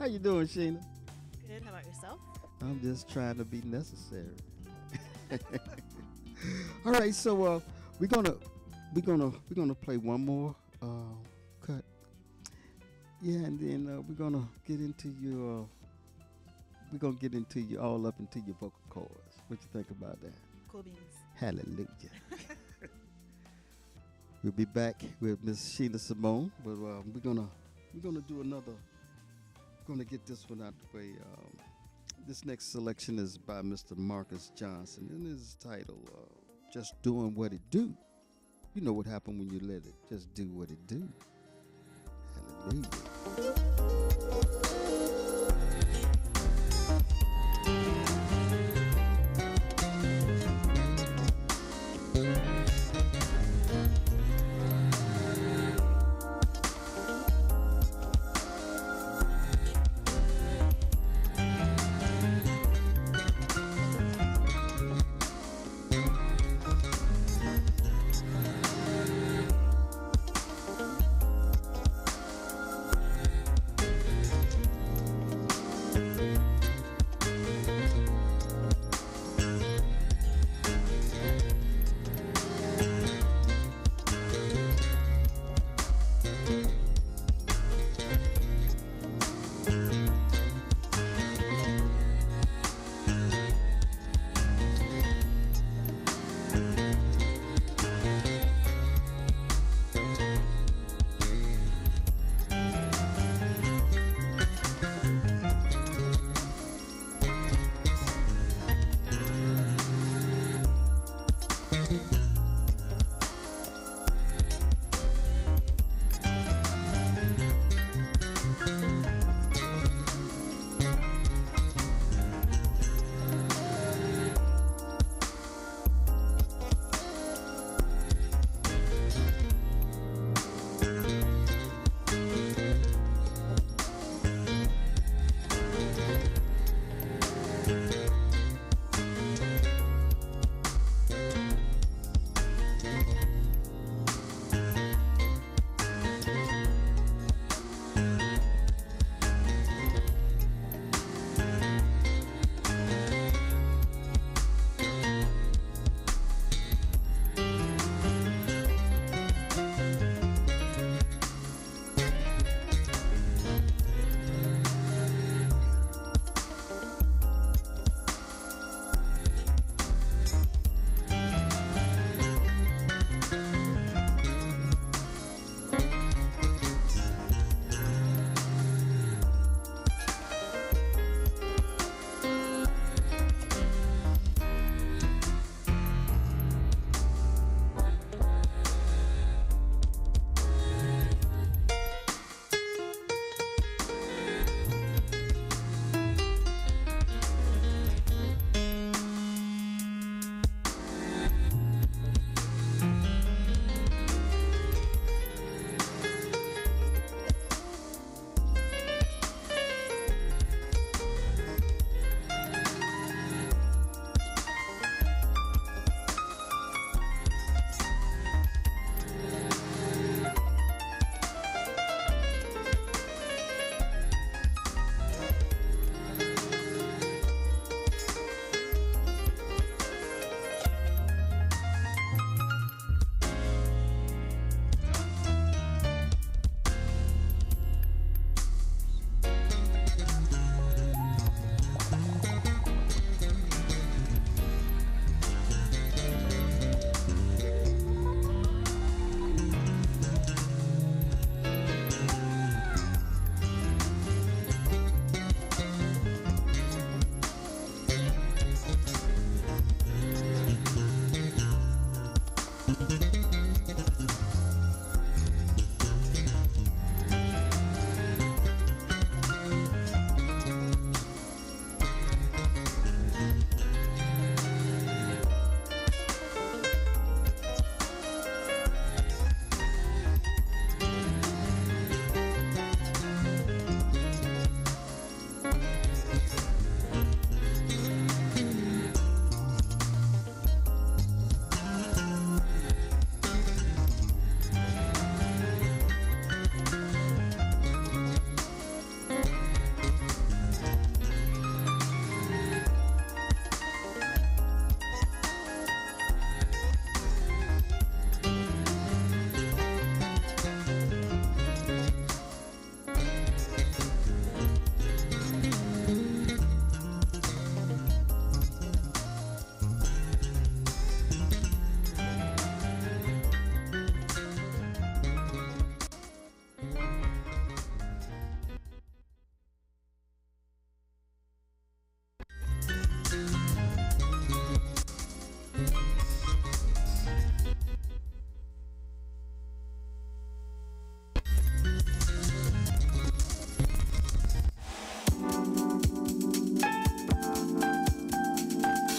How you doing, Shena? Good. How about yourself? I'm just trying to be necessary. All right, so we're gonna play one more cut. Yeah, and then we're gonna get into you all up into your vocal cords. What you think about that? Cool beans. Hallelujah. We'll be back with Miss Shena Samone, but we're gonna do another. We're gonna get this one out the way. This next selection is by Mr. Marcus Johnson, and it's titled "Just Doing What It Do." You know what happened when you let it just do what it do. Hallelujah.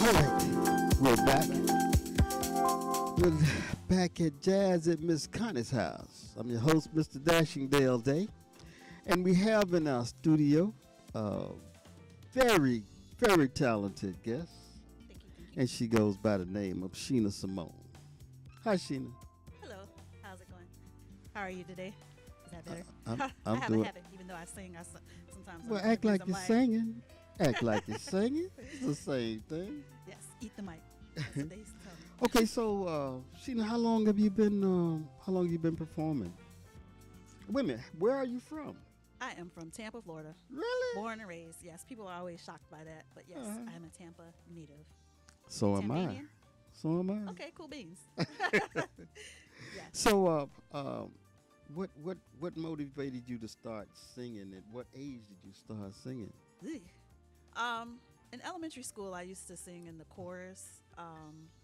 All right, we're back. We're back at Jazz at Miss Connie's house. I'm your host, Mr. Dashing Dale Day, and we have in our studio a very, very talented guest, Thank you, thank you. and she goes by the name of Shena Samone. Hi, Shena. Hello. How's it going? How are you today? Is that better? I'm I have doing. a habit, even though I sing. Sometimes. Well, I'm act like I'm you're singing. Act like you're singing. It's the same thing. Yes. Eat the mic. That's what they used to tell me. Okay, so Sheena, how long have you been? How long you been performing? Wait a minute, where are you from? I am from Tampa, Florida. Really? Born and raised. Yes. People are always shocked by that, but yes, Uh-huh. I am a Tampa native. So am I. Tampanian? So am I. Okay. Cool beans. Yes. So, what motivated you to start singing? At what age did you start singing? Ugh. In elementary school, I used to sing in the chorus.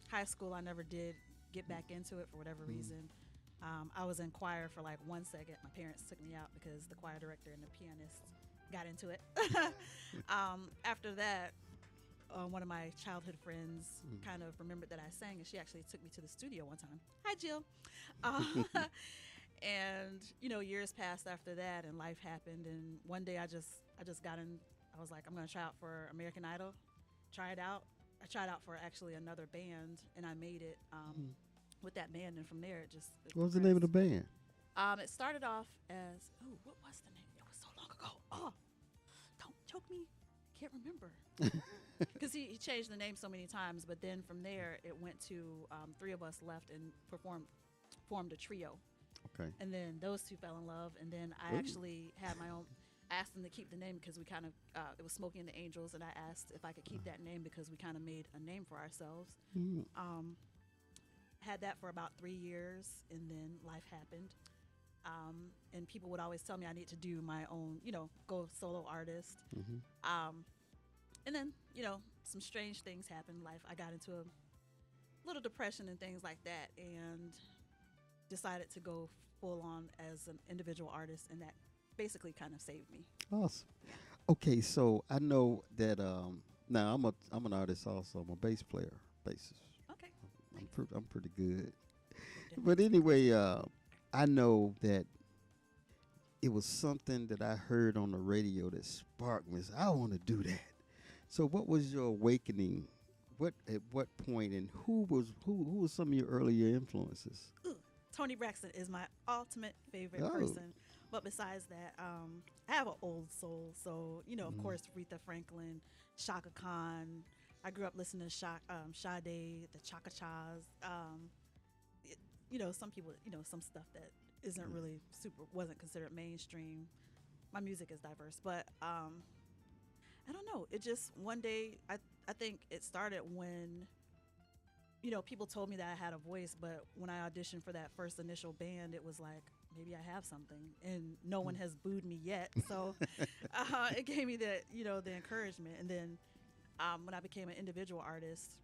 High school, I never did get back into it for whatever reason. I was in choir for like 1 second. My parents took me out because the choir director and the pianist got into it. After that, one of my childhood friends kind of remembered that I sang, and she actually took me to the studio one time. Hi, Jill. And years passed after that, and life happened. And one day, I just got in. I was like, I'm gonna try out for American Idol. Try it out. I tried out for actually another band, and I made it with that band. And from there, it just. What was the name of the band? It started off as what was the name? It was so long ago. Oh, don't choke me. Can't remember. Because he changed the name so many times, but then from there it went to three of us left and formed a trio. Okay. And then those two fell in love, and then I Ooh. actually had my own. Asked them to keep the name because we kind of it was Smokey and the Angels, and I asked if I could keep that name because we kind of made a name for ourselves. Mm. Had that for about 3 years, and then life happened. And people would always tell me I need to do my own, go solo artist. Mm-hmm. And then, some strange things happened in life. I got into a little depression and things like that, and decided to go full on as an individual artist, and that basically kind of saved me. Awesome. Okay, so I know that now I'm an artist also. I'm a bass player, bassist. Okay. I'm pretty good. But anyway, I know that it was something that I heard on the radio that sparked me. I want to do that. So, what was your awakening? At what point, and who was some of your earlier influences? Ooh, Tony Braxton is my ultimate favorite Oh. person. But besides that, I have an old soul. So, of course, Aretha Franklin, Shaka Khan. I grew up listening to Sade, the Chaka-Chas. Some people, some stuff that isn't really wasn't considered mainstream. My music is diverse. But I don't know. It just, one day, I think it started when, people told me that I had a voice. But when I auditioned for that first initial band, it was like, maybe I have something, and no one has booed me yet. So it gave me the encouragement. And then when I became an individual artist,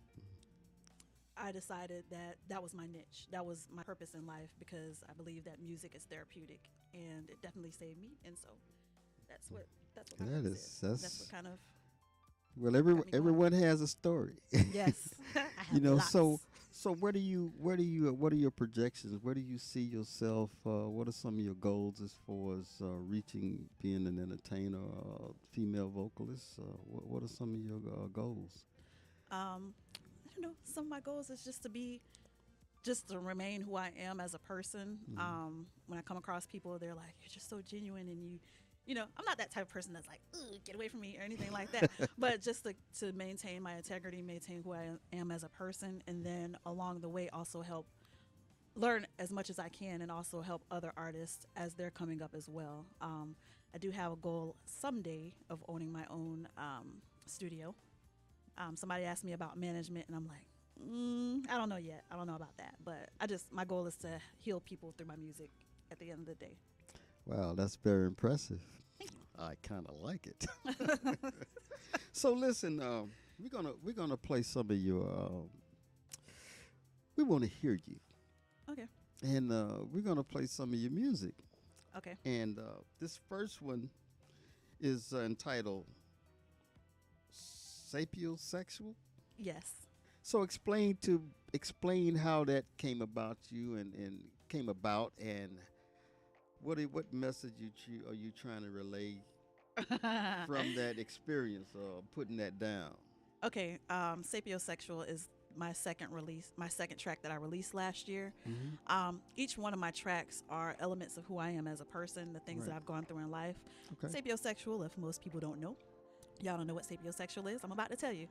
I decided that was my niche. That was my purpose in life, because I believe that music is therapeutic, and it definitely saved me. And so that's what my That purpose is- is. that's- That's what kind of Well, got me going. everyone has a story. yes. I have lots. So what are your projections? Where do you see yourself? What are some of your goals as far as reaching being an entertainer, female vocalist? What are some of your goals? I don't know. Some of my goals is just to remain who I am as a person. When I come across people, they're like, "You're just so genuine," and I'm not that type of person that's like, "Ugh, get away from me," or anything like that. But just to maintain my integrity, maintain who I am as a person, and then along the way also help learn as much as I can, and also help other artists as they're coming up as well. I do have a goal someday of owning my own studio. Somebody asked me about management, and I'm like, I don't know yet. I don't know about that. But my goal is to heal people through my music at the end of the day. Wow, that's very impressive. Thank you. I kind of like it. So listen, we're gonna play some of your. We want to hear you, Okay. and we're gonna play some of your music. Okay. And this first one is entitled "Sapiosexual." Yes. So explain how that came about you and came about and what message are you trying to relay from that experience or putting that down? Okay, Sapiosexual is my second track that I released last year. Hmm. Each one of my tracks are elements of who I am as a person, the things that Right. I've gone through in life. Okay. Sapiosexual, if most people don't know, y'all don't know what sapiosexual is, I'm about to tell you.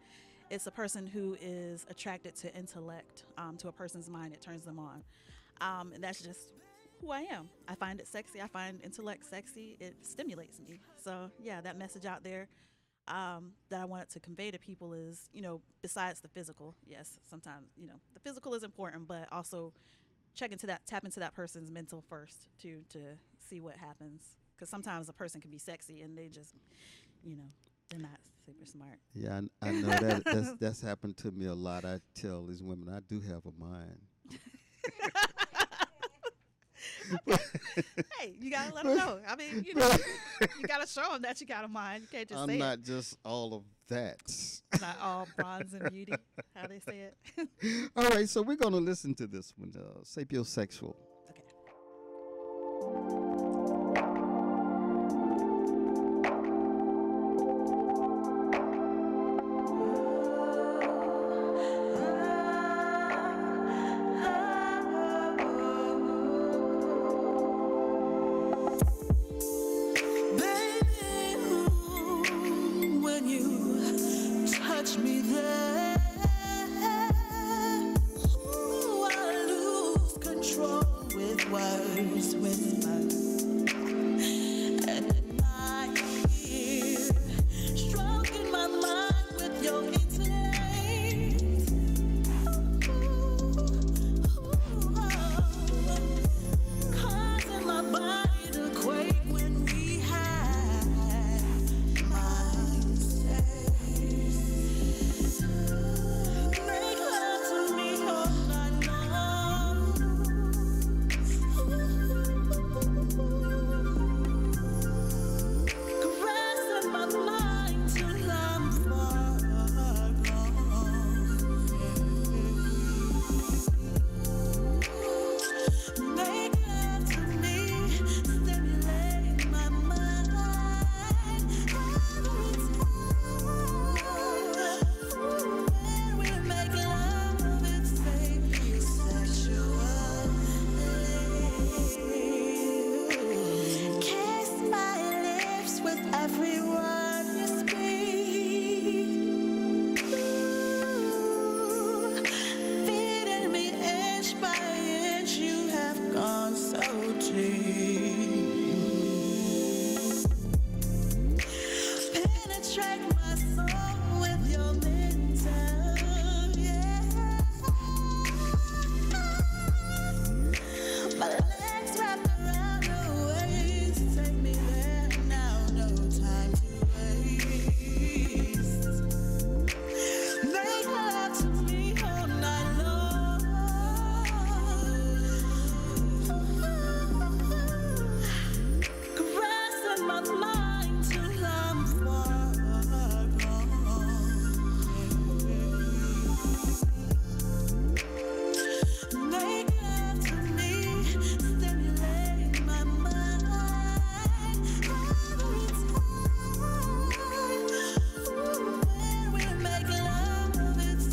It's a person who is attracted to intellect, to a person's mind. It turns them on. And that's just who I am. I find it sexy. I find intellect sexy. It stimulates me. So, yeah, that message out there that I wanted to convey to people is, besides the physical, yes, sometimes, the physical is important, but also tap into that person's mental first to see what happens. Because sometimes a person can be sexy and they just, you know, they're not super smart. Yeah, I know that that's happened to me a lot. I tell these women I do have a mind. Hey, you gotta let them know. I mean, you gotta show them that you got a mind. You can't just I'm say not just all of that. not all bronze and beauty. How they say it. All right, so we're gonna listen to this one, sapiosexual. Okay. Baby, when you touch me there, I lose control with words whispered, and in my ear, stroking my mind with your intellect. Causing my body to quake when we have mind sex. Make love to me all night long. Caressing my mind till I'm far gone. Make love to me, stimulate my mind every time. When we make love, it's sexual. Kiss my lips with every word you speak. Feeding me inch by inch, you have gone so deep. Penetrate my soul with your mental, yeah. My legs wrapped around your waist, take me there now, no time to waste. Make love to me all night long. Caressing my mind till I'm far gone. Make love to me, stimulate my mind every time. When we make love, it's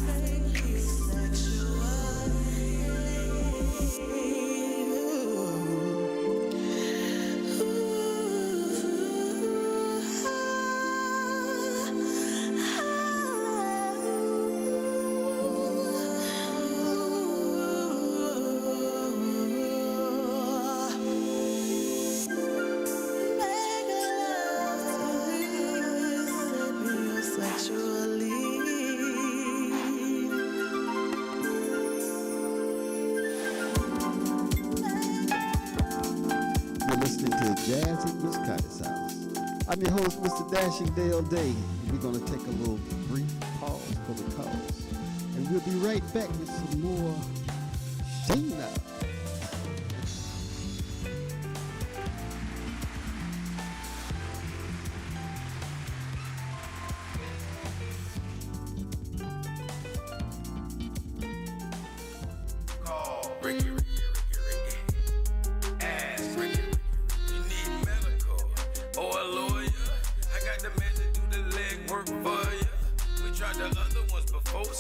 You're listening to Jazz in Miss Connie's house. I'm your host, Mr. Dashing Dale Day. We're gonna take a little brief pause for the cause, and we'll be right back with some more Shena.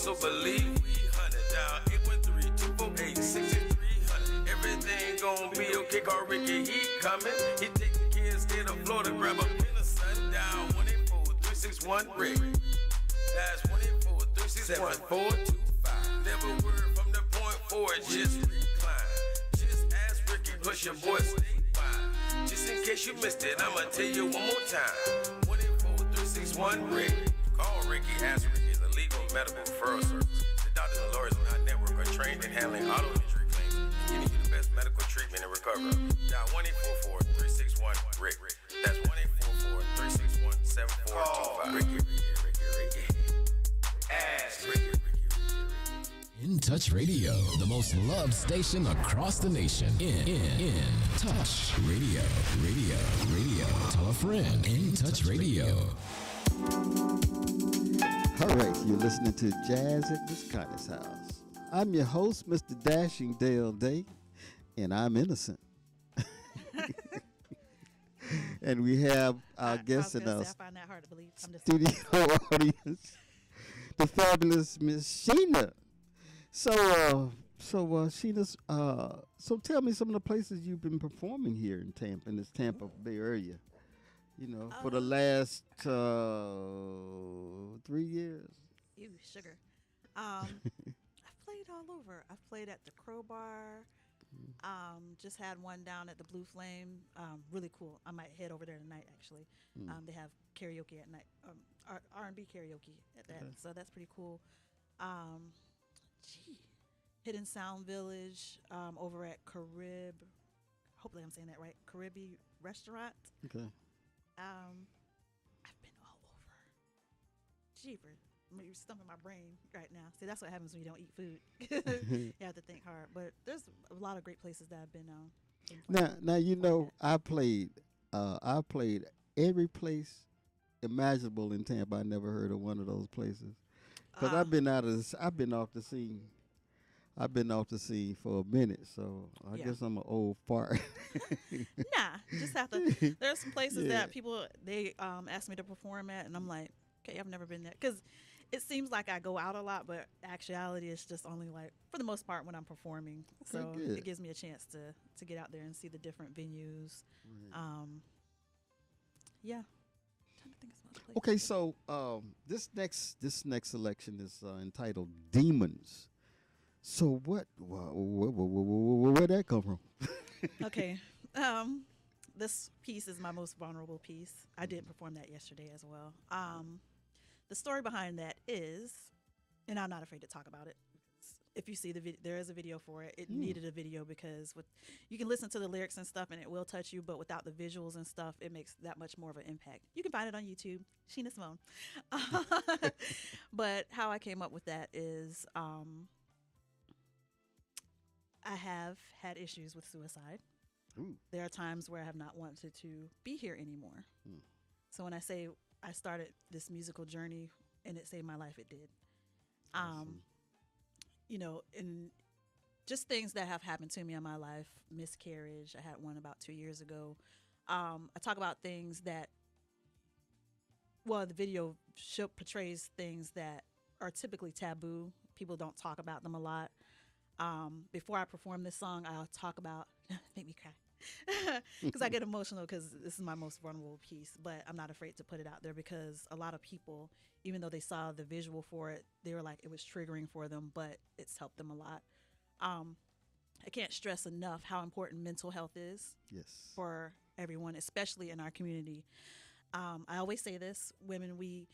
so believe we 100 down 813-248-6300. Everything gon' be okay, call Ricky, he coming. He taking kids to the floor to grab a pin of sundown. 184-361 Rick. That's 184-361-7425. Never word from the point forward, just recline. Just ask Ricky, push your boy statewide. Just in case you missed it, I'ma tell you one more time. 184-361 Rick. Call Ricky, ask Ricky is a legal medical referral service. The doctors and lawyers on our network are trained in handling auto injury claims and giving you the best medical treatment and recovery. Dial 1-844-361 Rick. That's 1-844-361-7425. Ricky. Ask Ricky. In Touch Radio, the most loved station across the nation. In Touch Radio. Tell a friend. In Touch Radio. All right, you're listening to Jazz at Miss Connie's house. I'm your host, Mr. Dashing Dale Day, and I'm innocent. And we have our guest in our I find that hard to believe. I'm just studio audience, the fabulous Miss Shena. So Shena, so tell me some of the places you've been performing here in Tampa, in this Tampa Bay area. You know, for the last 3 years. Ew, sugar. I've played all over. I've played at the Crowbar. Just had one down at the Blue Flame. Really cool. I might head over there tonight, actually. They have karaoke at night, R&B karaoke at that. Okay. So that's pretty cool. Hidden Sound Village over at Carib. Hopefully I'm saying that right. Caribi Restaurant. Okay. I've been all over. Jeepers. You're stumping my brain right now. See, that's what happens when you don't eat food. You have to think hard. But there's a lot of great places that I've been Now you know I played every place imaginable in Tampa. I never heard of one of those places because I've been off the scene. I've been off the scene for a minute, so I guess I'm an old fart. Nah, just have to. There's some places that people they ask me to perform at, and I'm like, okay, I've never been there because it seems like I go out a lot, but actuality it's just only like for the most part when I'm performing. Okay, so it gives me a chance to get out there and see the different venues. Right. Yeah. I'm trying to think of some other places. Okay, so this next selection is entitled Demons. So where'd that come from? Okay. This piece is my most vulnerable piece. I did perform that yesterday as well. The story behind that is, and I'm not afraid to talk about it. If you see the video, there is a video for it. It needed a video because you can listen to the lyrics and stuff and it will touch you, but without the visuals and stuff, it makes that much more of an impact. You can find it on YouTube, Shena Samone. But how I came up with that is I have had issues with suicide. Ooh. There are times where I have not wanted to be here anymore. So when I say I started this musical journey and it saved my life, it did. You know, and just things that have happened to me in my life, miscarriage. I had one about 2 years ago. I talk about things that, well, the video portrays things that are typically taboo. People don't talk about them a lot. Before I perform this song, I'll talk about, make me cry, because I get emotional because this is my most vulnerable piece, but I'm not afraid to put it out there because a lot of people, even though they saw the visual for it, they were like, it was triggering for them, but it's helped them a lot. I can't stress enough how important mental health is for everyone, especially in our community. I always say this, women, we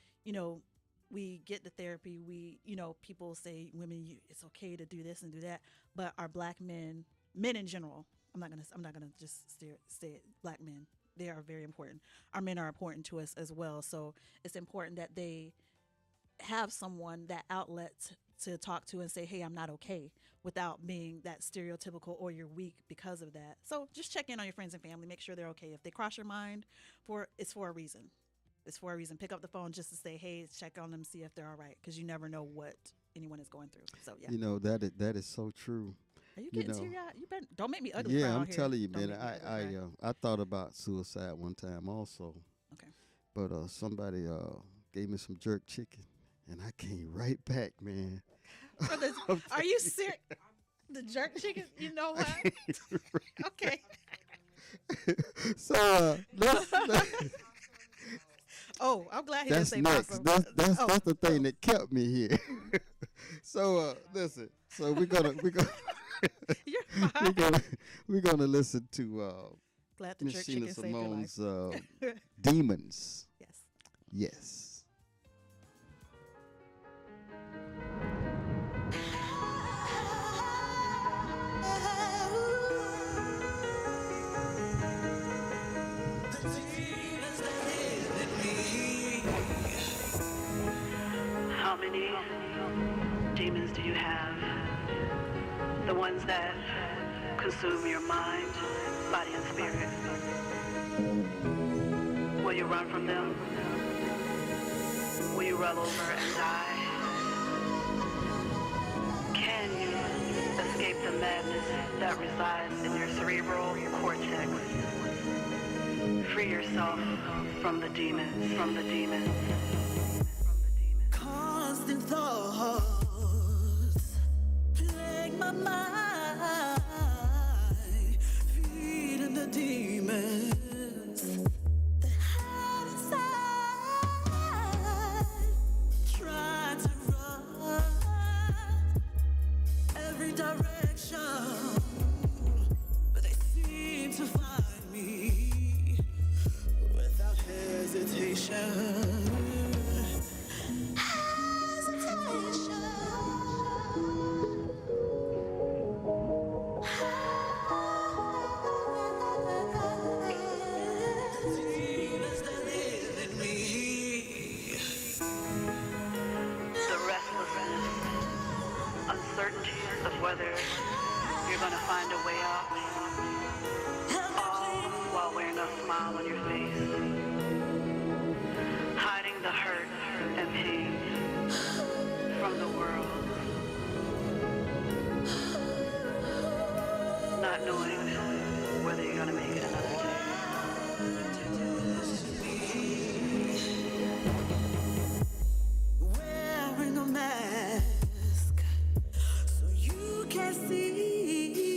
get the therapy. People say women, it's okay to do this and do that, but our black men in general, I'm not gonna just say it. Black men, they are very important. Our men are important to us as well. So it's important that they have someone, that outlet to talk to and say, hey, I'm not okay, without being that stereotypical or you're weak because of that. So just check in on your friends and family, make sure they're okay. If they cross your mind, it's for a reason. It's for a reason. Pick up the phone just to say, hey, check on them, see if they're all right, because you never know what anyone is going through. So, yeah. You know, that is so true. Are you getting teary-eyed? Don't make me ugly. Yeah, I'm telling you, man. I thought about suicide one time also. Okay. But somebody gave me some jerk chicken. and I came right back, man. Are you serious? The jerk chicken? You know what? Okay. So Oh, I'm glad he didn't that's say next. possum. That's the thing that kept me here. So listen. So we're gonna You're fine. we're gonna listen to Glad the Miss jerk Shena chicken saved your life. Simone's Demons. Yes. Yes. How many demons do you have? The ones that consume your mind, body, and spirit. Will you run from them? Will you roll over and die? Can you escape the madness that resides in your cerebral cortex? Free yourself from the demons, from the demons. Constant thoughts plague my mind, feeding the demons that hide inside, trying to run every direction, but they seem to find me without hesitation. Uncertainties of whether you're going to find a way out, all while wearing a smile on your face, hiding the hurt and pain from the world, not knowing whether you're going to make it another day. Wearing a mask so you can see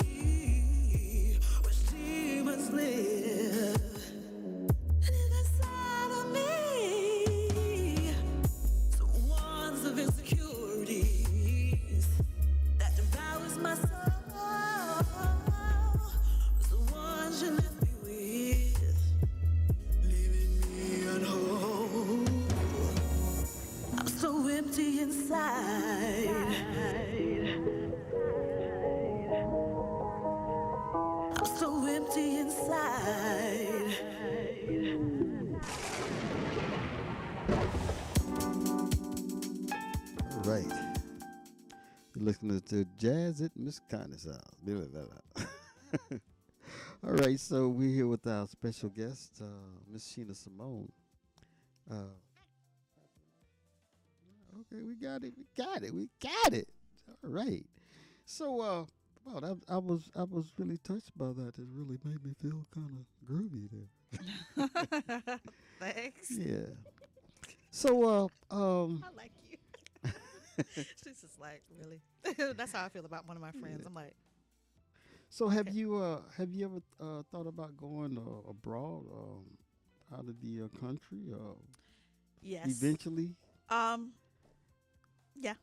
which demons live inside of me. Some ones of insecurities that devours my soul. The ones you left me with, leaving me unwhole. I'm so empty inside. I'm so empty inside. All right. You're listening to Jazz at Miss Connie'S house. Blah, blah, blah. All right, so we're here with our special guest, Miss Shena Samone. Okay, we got it. All right. So, wow, I was really touched by that. It really made me feel kind of groovy there. Thanks. Yeah. So, I like you. She's just like, really? That's how I feel about one of my friends. Yeah. I'm like, So have you ever thought about going abroad, out of the country, yes. eventually? Yeah.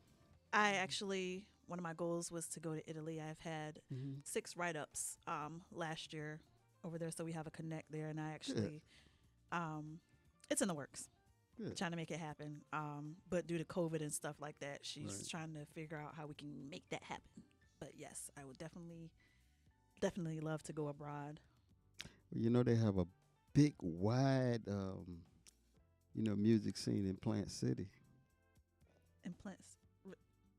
I actually, one of my goals was to go to Italy. I've had 6 write-ups last year over there, so we have a connect there, and I actually, it's in the works. Good. Trying to make it happen. But due to COVID and stuff like that, she's Right. trying to figure out how we can make that happen. But yes, I would definitely love to go abroad. Well, you know they have a big, wide, music scene in Plant City. And plants.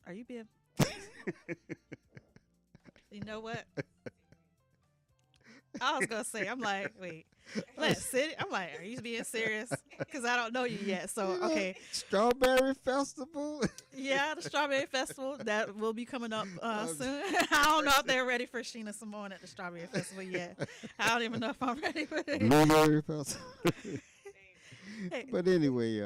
Are you being? You know what? I was gonna say, I'm like, wait, Plant City. I'm like, are you being serious? Because I don't know you yet. So okay, Strawberry Festival. yeah, the Strawberry Festival that will be coming up soon. I don't know if they're ready for Shena Samone at the Strawberry Festival yet. I don't even know if I'm ready for it. Blueberry Festival. Hey. But anyway,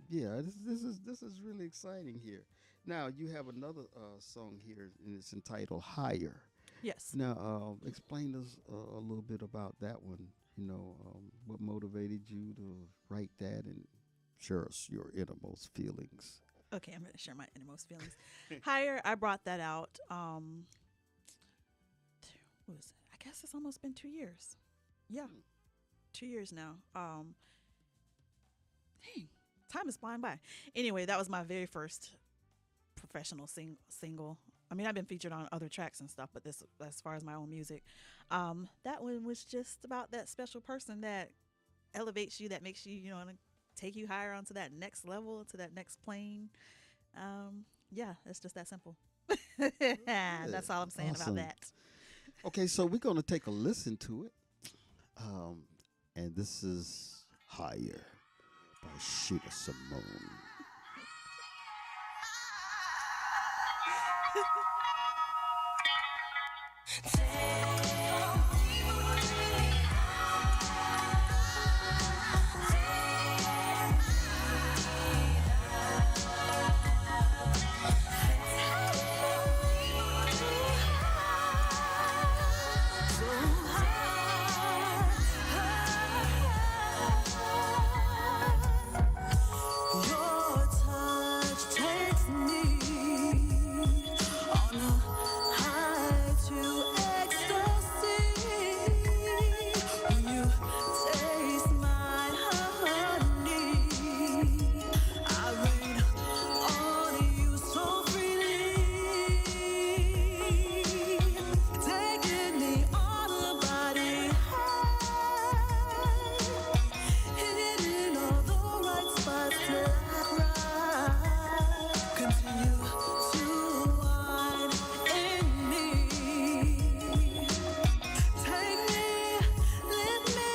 Yeah, this is really exciting here. Now you have another song here, and it's entitled "Higher." Yes. Now, explain us a little bit about that one. What motivated you to write that, and share us your innermost feelings. Okay, I'm going to share my innermost feelings. Higher, I brought that out. What was it? I guess it's almost been 2 years. Yeah, 2 years now. Dang, time is flying by. Anyway, that was my very first professional single. I mean, I've been featured on other tracks and stuff, but this, as far as my own music, that one was just about that special person that elevates you, that makes you, take you higher onto that next level, to that next plane. Yeah, it's just that simple. That's all I'm saying Awesome. about that. Okay, so we're going to take a listen to it. And this is Higher by Shena Samone. Your touch takes me on a high to ecstasy. When you taste my honey, I rain on you so freely, taking me on a body high, hitting all the right spots to cry. Continue to whine in me. Take me, lift me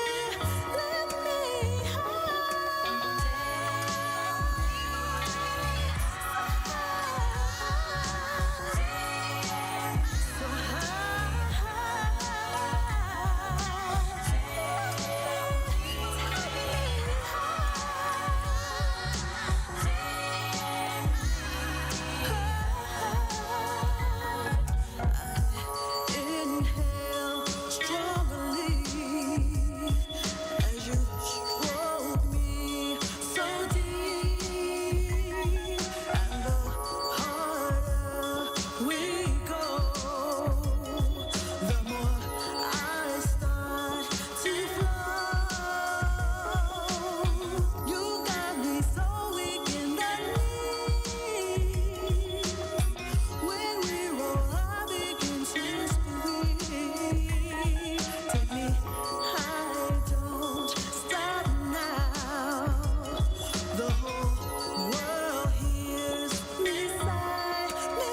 Inhale strongly as you stroke me so deep, and the harder we go, the more I start to flow. You got me so weak in the knees. When we roll, I begin to squeeze. Take me high, don't stop now. The whole world hears me sigh, me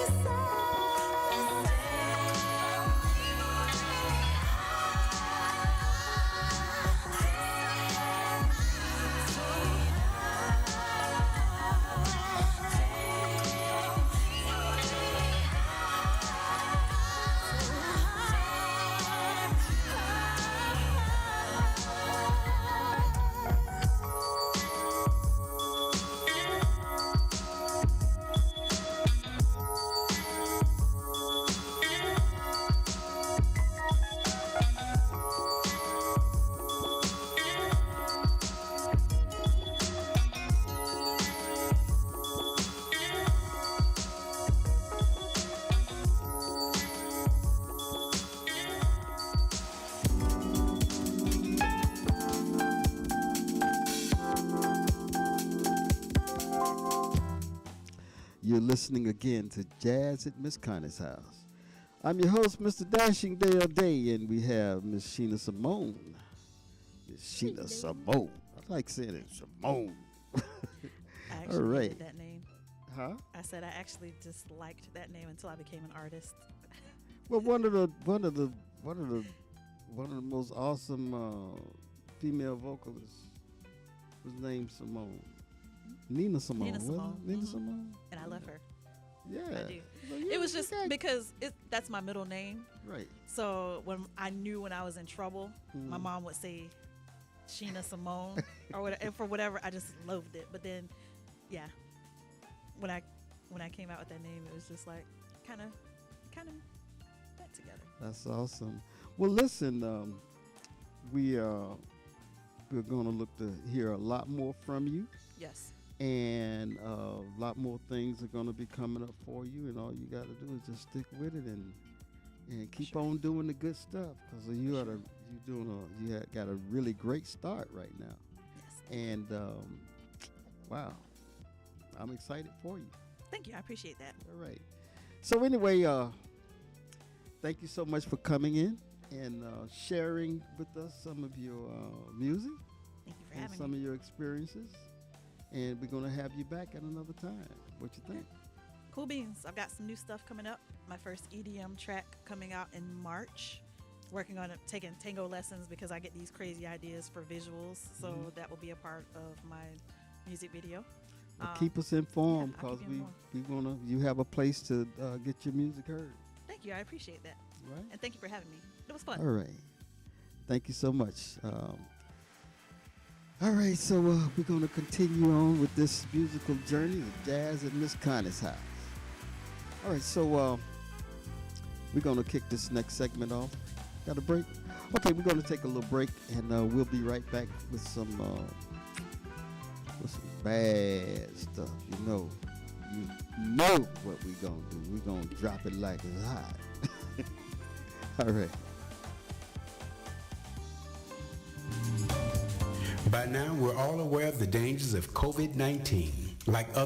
You're listening again to Jazz at Miss Connie's house. I'm your host, Mr. Dashing Dale Day, and we have Miss Shena Samone. Miss Shena Samone. I like saying it, Samone. I actually right. hated that name. Huh? I said I actually disliked that name until I became an artist. Well, one of the most awesome female vocalists was named Samone. Nina Samone. Nina wasn't it? Simone. Nina Mhm. Simone. And I love her. Yeah. I do. Well, It was you just got- because that's my middle name. right. So when I knew when I was in trouble, my Mhm. mom would say Shena Simone or whatever, and for whatever, I just loathed it. But then yeah, when I came out with that name, it was just like kind of went together. That's awesome. Well, listen, we're gonna look to hear a lot more from you, Yes. and a lot more things are gonna be coming up for you. And all you got to do is just stick with it and keep Sure. on doing the good stuff, because you Sure. got a got a really great start right now. Yes. And wow, I'm excited for you. Thank you. I appreciate that. All right. So anyway, thank you so much for coming in and sharing with us some of your music Thank you for and having some me. of your experiences. And we're gonna have you back at another time. What you think? Cool beans. I've got some new stuff coming up. My first EDM track coming out in March. Working on it, taking tango lessons because I get these crazy ideas for visuals. So Mhm. that will be a part of my music video. Well, keep us informed, I'll because keep you you have a place to get your music heard. Thank you. I appreciate that. Right. And thank you for having me. It was fun. All right. Thank you so much. All right, so we're going to continue on with this musical journey of jazz at Miss Connie's house. All right, so we're going to kick this next segment off. Got a break? Okay, we're going to take a little break, and we'll be right back with some bad stuff. You know what we're going to do. We're going to drop it like it's hot. All right. By now, we're all aware of the dangers of COVID-19. Like other